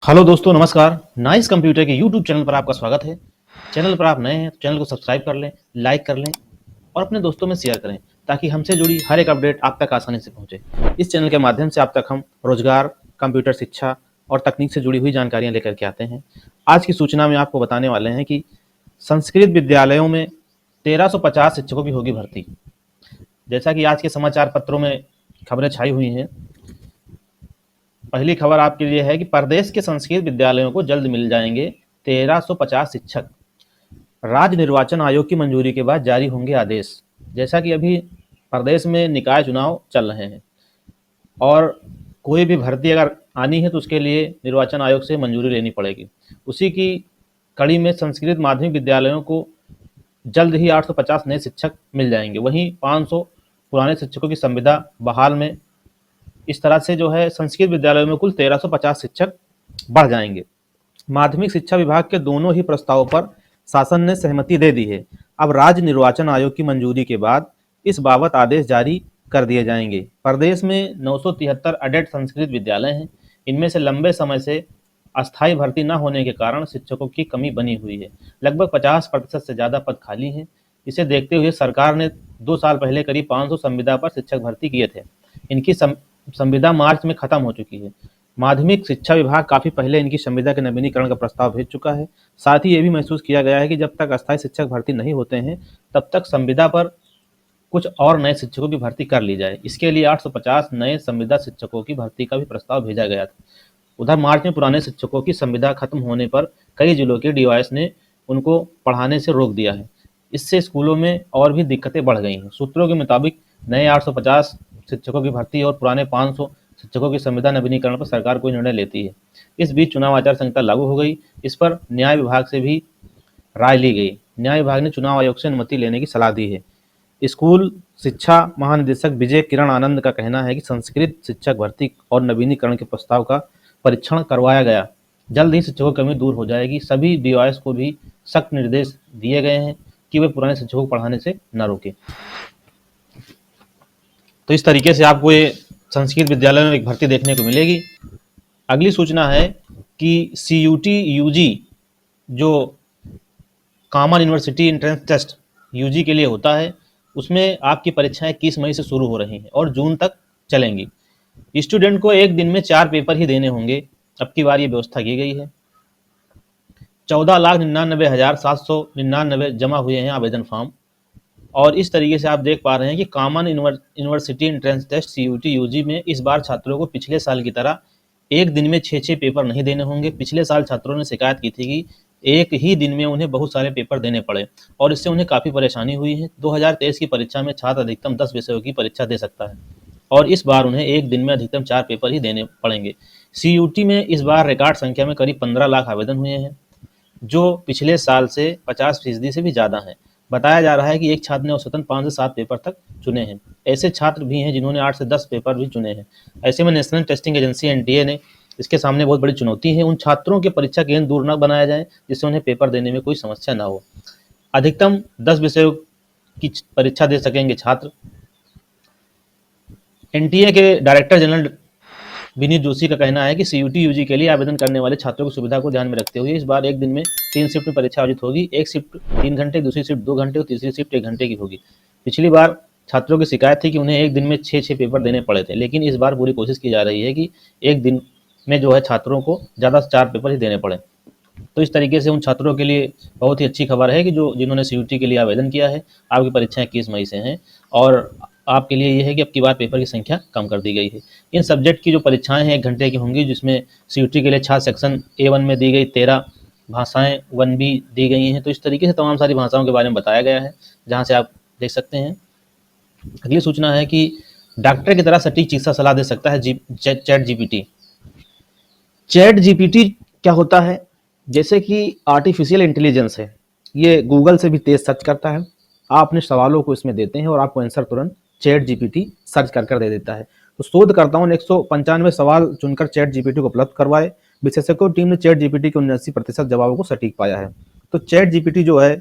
Hello दोस्तों, नमस्कार। Nice computer के यूट्यूब चैनल पर आपका स्वागत है। चैनल पर आप नए हैं तो चैनल को सब्सक्राइब कर लें, लाइक कर लें और अपने दोस्तों में शेयर करें ताकि हमसे जुड़ी हर एक अपडेट आप तक आसानी से पहुंचे। इस चैनल के माध्यम से आप तक हम रोजगार, कंप्यूटर शिक्षा और तकनीक से जुड़ी हुई जानकारियां लेकर के आते हैं। आज की सूचना में आपको बताने वाले हैं कि संस्कृत विद्यालयों में 1350 शिक्षकों की होगी भर्ती। जैसा कि आज के समाचार पत्रों में खबरें छाई हुई हैं, पहली खबर आपके लिए है कि प्रदेश के संस्कृत विद्यालयों को जल्द मिल जाएंगे 1350 शिक्षक। राज्य निर्वाचन आयोग की मंजूरी के बाद जारी होंगे आदेश। जैसा कि अभी प्रदेश में निकाय चुनाव चल रहे हैं और कोई भी भर्ती अगर आनी है तो उसके लिए निर्वाचन आयोग से मंजूरी लेनी पड़ेगी। उसी की कड़ी में संस्कृत माध्यमिक विद्यालयों को जल्द ही 850 नए शिक्षक मिल जाएंगे। वहीं 500 पुराने शिक्षकों की संविदा बहाल में इस तरह से जो है संस्कृत विद्यालयों में कुल 1350 शिक्षक बढ़ जाएंगे। माध्यमिक शिक्षा विभाग के दोनों ही प्रस्तावों पर शासन ने सहमति दे दी है। अब राज्य निर्वाचन आयोग की मंजूरी के बाद इस बाबत आदेश जारी कर दिए जाएंगे। प्रदेश में 973 अडेड संस्कृत विद्यालय हैं। इनमें से लंबे समय से अस्थायी भर्ती न होने के कारण शिक्षकों की कमी बनी हुई है। लगभग 50% से ज़्यादा पद खाली हैं। इसे देखते हुए सरकार ने 2 साल पहले करीब 500 संविदा पर शिक्षक भर्ती किए थे। इनकी संविदा मार्च में खत्म हो चुकी है। माध्यमिक शिक्षा विभाग काफ़ी पहले इनकी संविदा के नवीनीकरण का प्रस्ताव भेज चुका है। साथ ही ये भी महसूस किया गया है कि जब तक अस्थायी शिक्षक भर्ती नहीं होते हैं तब तक संविदा पर कुछ और नए शिक्षकों की भर्ती कर ली जाए। इसके लिए 850 नए संविदा शिक्षकों की भर्ती का भी प्रस्ताव भेजा गया था। उधर मार्च में पुराने शिक्षकों की संविदा खत्म होने पर कई जिलों के डीओएस ने उनको पढ़ाने से रोक दिया है। इससे स्कूलों में और भी दिक्कतें बढ़ गई हैं। सूत्रों के मुताबिक नए 850 शिक्षकों की भर्ती और पुराने 500 शिक्षकों की संविदा नवीनीकरण पर सरकार कोई निर्णय लेती है। इस बीच चुनाव आचार संहिता लागू हो गई। इस पर न्याय विभाग से भी राय ली गई। न्याय विभाग ने चुनाव आयोग से अनुमति लेने की सलाह दी है। स्कूल शिक्षा महानिदेशक विजय किरण आनंद का कहना है कि संस्कृत शिक्षक भर्ती और नवीनीकरण के प्रस्ताव का परीक्षण करवाया गया। जल्द ही शिक्षकों की कमी दूर हो जाएगी। सभी डीओएस को भी सख्त निर्देश दिए गए हैं कि वे पुराने शिक्षकों को पढ़ाने से न रोकें। तो इस तरीके से आपको ये संस्कृत विद्यालय में एक भर्ती देखने को मिलेगी। अगली सूचना है कि सीयूटी यूजी जो common university entrance test UG के लिए होता है, उसमें आपकी परीक्षाएं 21 मई से शुरू हो रही हैं और जून तक चलेंगी। स्टूडेंट को एक दिन में 4 पेपर ही देने होंगे। अब की बार ये व्यवस्था की गई है। 14,99,799 जमा हुए हैं आवेदन फॉर्म और इस तरीके से आप देख पा रहे हैं कि common university entrance test CUET UG में इस बार छात्रों को पिछले साल की तरह एक दिन में 6 पेपर नहीं देने होंगे। पिछले साल छात्रों ने शिकायत की थी कि एक ही दिन में उन्हें बहुत सारे पेपर देने पड़े और इससे उन्हें काफ़ी परेशानी हुई है। 2023 की परीक्षा में छात्र अधिकतम 10 विषयों की परीक्षा दे सकता है और इस बार उन्हें एक दिन में अधिकतम 4 पेपर ही देने पड़ेंगे। सीयूटी में इस बार रिकॉर्ड संख्या में करीब 15 लाख आवेदन हुए हैं, जो पिछले साल से 50% से भी ज़्यादा है। बताया जा रहा है कि एक छात्र ने औसतन 5 से 7 पेपर तक चुने हैं। ऐसे छात्र भी हैं जिन्होंने 8 से 10 पेपर भी चुने हैं। ऐसे में नेशनल टेस्टिंग एजेंसी एनटीए ने इसके सामने बहुत बड़ी चुनौती है। उन छात्रों के परीक्षा केंद्र दूर न बनाया जाए जिससे उन्हें पेपर देने में कोई समस्या ना हो। अधिकतम 10 विषयों की परीक्षा दे सकेंगे छात्र। एनटीए के डायरेक्टर जनरल विनीत जोशी का कहना है कि सीयूटी यूजी के लिए आवेदन करने वाले छात्रों की सुविधा को ध्यान में रखते हुए इस बार एक दिन में 3 शिफ्ट में परीक्षा आयोजित होगी। एक शिफ्ट 3 घंटे, दूसरी शिफ्ट 2 घंटे और तीसरी शिफ्ट 1 घंटे की होगी। पिछली बार छात्रों की शिकायत थी कि उन्हें एक दिन में 6 पेपर देने पड़े थे, लेकिन इस बार पूरी कोशिश की जा रही है कि एक दिन में जो है छात्रों को ज़्यादा से 4 पेपर ही देने पड़े। तो इस तरीके से उन छात्रों के लिए बहुत ही अच्छी खबर है कि जिन्होंने सीयूटी के लिए आवेदन किया है। आपकी परीक्षाएं 21 मई से हैं और आपके लिए ये है कि अब की बार पेपर की संख्या कम कर दी गई है। इन सब्जेक्ट की जो परीक्षाएं हैं 1 घंटे की होंगी, जिसमें सीयूटी के लिए 6 सेक्शन A1 में दी गई 13 भाषाएं 1B दी गई हैं। तो इस तरीके से तमाम सारी भाषाओं के बारे में बताया गया है, जहाँ से आप देख सकते हैं। अगली सूचना है कि डॉक्टर की तरह सटीक चिकित्सा सलाह दे सकता है चैट जीपीटी। चैट जीपीटी क्या होता है? जैसे कि आर्टिफिशियल इंटेलिजेंस है, ये गूगल से भी तेज सर्च करता है। आप अपने सवालों को इसमें देते हैं और आपको आंसर तुरंत चैट जीपीटी सर्च कर दे देता है। तो शोधकर्ताओं ने 195 सवाल चुनकर चैट जीपीटी को उपलब्ध करवाए। विशेषज्ञों की टीम ने चैट जीपीटी के 79% जवाबों को सटीक पाया है। तो चैट जीपीटी जो है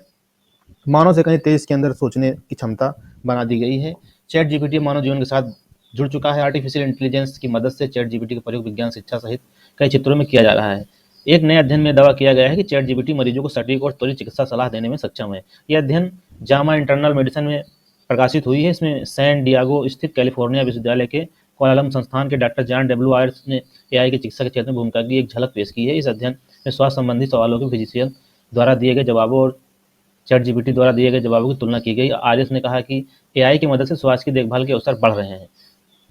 मानव से कहीं तेज के अंदर सोचने की क्षमता बना दी गई है। चैट जीपीटी मानव जीवन के साथ जुड़ चुका है। आर्टिफिशियल इंटेलिजेंस की मदद से चैट जीपीटी का प्रयोग विज्ञान, शिक्षा सहित कई क्षेत्रों में किया जा रहा है। एक नए अध्ययन में दावा किया गया है कि चैट जीपीटी मरीजों को सटीक और त्वरित चिकित्सा सलाह देने में सक्षम है। यह अध्ययन जामा इंटरनल मेडिसिन में प्रकाशित हुई है। इसमें सैन डियागो स्थित कैलिफोर्निया विश्वविद्यालय के कोलालम संस्थान के डॉक्टर जॉन डब्ल्यू आयर्स ने एआई की चिकित्सा के क्षेत्र में भूमिका की एक झलक पेश की है। इस अध्ययन में स्वास्थ्य संबंधी सवालों के फिजिशियन द्वारा दिए गए जवाबों और चैट जीपीटी द्वारा दिए गए जवाबों की तुलना की गई। आर्यस ने कहा कि एआई की मदद से स्वास्थ्य की देखभाल के अवसर बढ़ रहे हैं।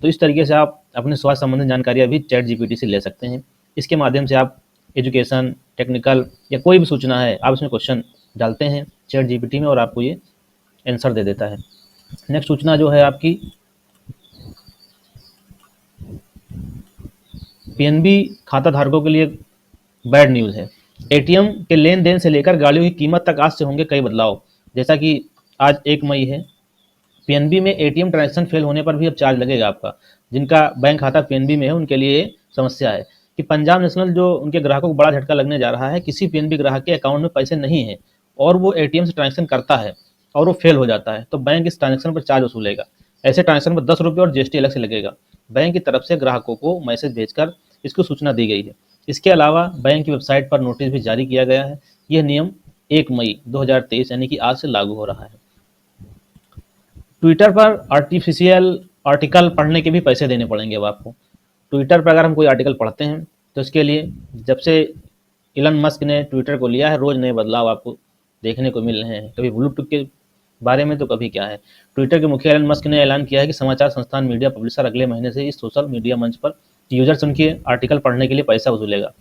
तो इस तरीके से आप अपने स्वास्थ्य संबंधी जानकारियाँ भी चैट जीपीटी से ले सकते हैं। इसके माध्यम से आप एजुकेशन, टेक्निकल या कोई भी सूचना है, आप इसमें क्वेश्चन डालते हैं चैट जीपीटी में और आपको ये आंसर दे देता है। नेक्स्ट सूचना जो है आपकी पीएनबी खाता धारकों के लिए बैड न्यूज़ है। एटीएम के लेन देन से लेकर गाड़ियों की कीमत तक आज से होंगे कई बदलाव। जैसा कि आज 1 मई है, पीएनबी में एटीएम ट्रांजैक्शन फेल होने पर भी अब चार्ज लगेगा आपका। जिनका बैंक खाता पीएनबी में है उनके लिए समस्या है कि पंजाब नेशनल जो उनके ग्राहकों को बड़ा झटका लगने जा रहा है। किसी पीएनबी ग्राहक के अकाउंट में पैसे नहीं है और वो एटीएम से ट्रांजैक्शन करता है और वो फेल हो जाता है, तो बैंक इस ट्रांजैक्शन पर चार्ज वसूलेगा। ऐसे ट्रांजैक्शन पर 10 रुपये और जीएसटी अलग से लगेगा। बैंक की तरफ से ग्राहकों को मैसेज भेजकर इसकी सूचना दी गई है। इसके अलावा बैंक की वेबसाइट पर नोटिस भी जारी किया गया है। यह नियम 1 मई 2023 यानी कि आज से लागू हो रहा है। ट्विटर पर आर्टिफिशियल आर्टिकल पढ़ने के भी पैसे देने पड़ेंगे अब आपको। ट्विटर पर अगर हम कोई आर्टिकल पढ़ते हैं तो इसके लिए जब से इलन मस्क ने ट्विटर को लिया है, रोज़ नए बदलाव आपको देखने को मिल रहे हैं। कभी ब्लूटूथ के बारे में तो कभी क्या है। ट्विटर के मुखिया एलन मस्क ने ऐलान किया है कि समाचार संस्थान मीडिया पब्लिशर अगले महीने से इस सोशल मीडिया मंच पर यूजर्स उनके आर्टिकल पढ़ने के लिए पैसा वसूलेगा।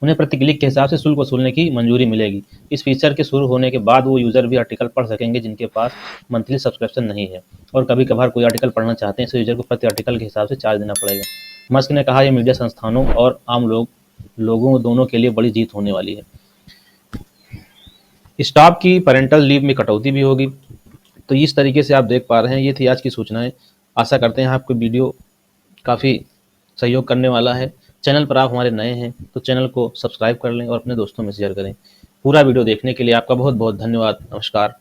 उन्हें प्रति क्लिक के हिसाब से शुल्क वसूलने की मंजूरी मिलेगी। इस फीचर के शुरू होने के बाद वो यूज़र भी आर्टिकल पढ़ सकेंगे जिनके पास मंथली सब्सक्रिप्शन नहीं है और कभी कभार कोई आर्टिकल पढ़ना चाहते हैं, तो यूज़र को प्रति आर्टिकल के हिसाब से चार्ज देना पड़ेगा। मस्क ने कहा यह मीडिया संस्थानों और आम लोगों दोनों के लिए बड़ी जीत होने वाली है। स्टाफ की पेरेंटल लीव में कटौती भी होगी। तो इस तरीके से आप देख पा रहे हैं, ये थी आज की सूचनाएं। आशा करते हैं आपको वीडियो काफ़ी सहयोग करने वाला है। चैनल पर आप हमारे नए हैं तो चैनल को सब्सक्राइब कर लें और अपने दोस्तों में शेयर करें। पूरा वीडियो देखने के लिए आपका बहुत बहुत धन्यवाद। नमस्कार।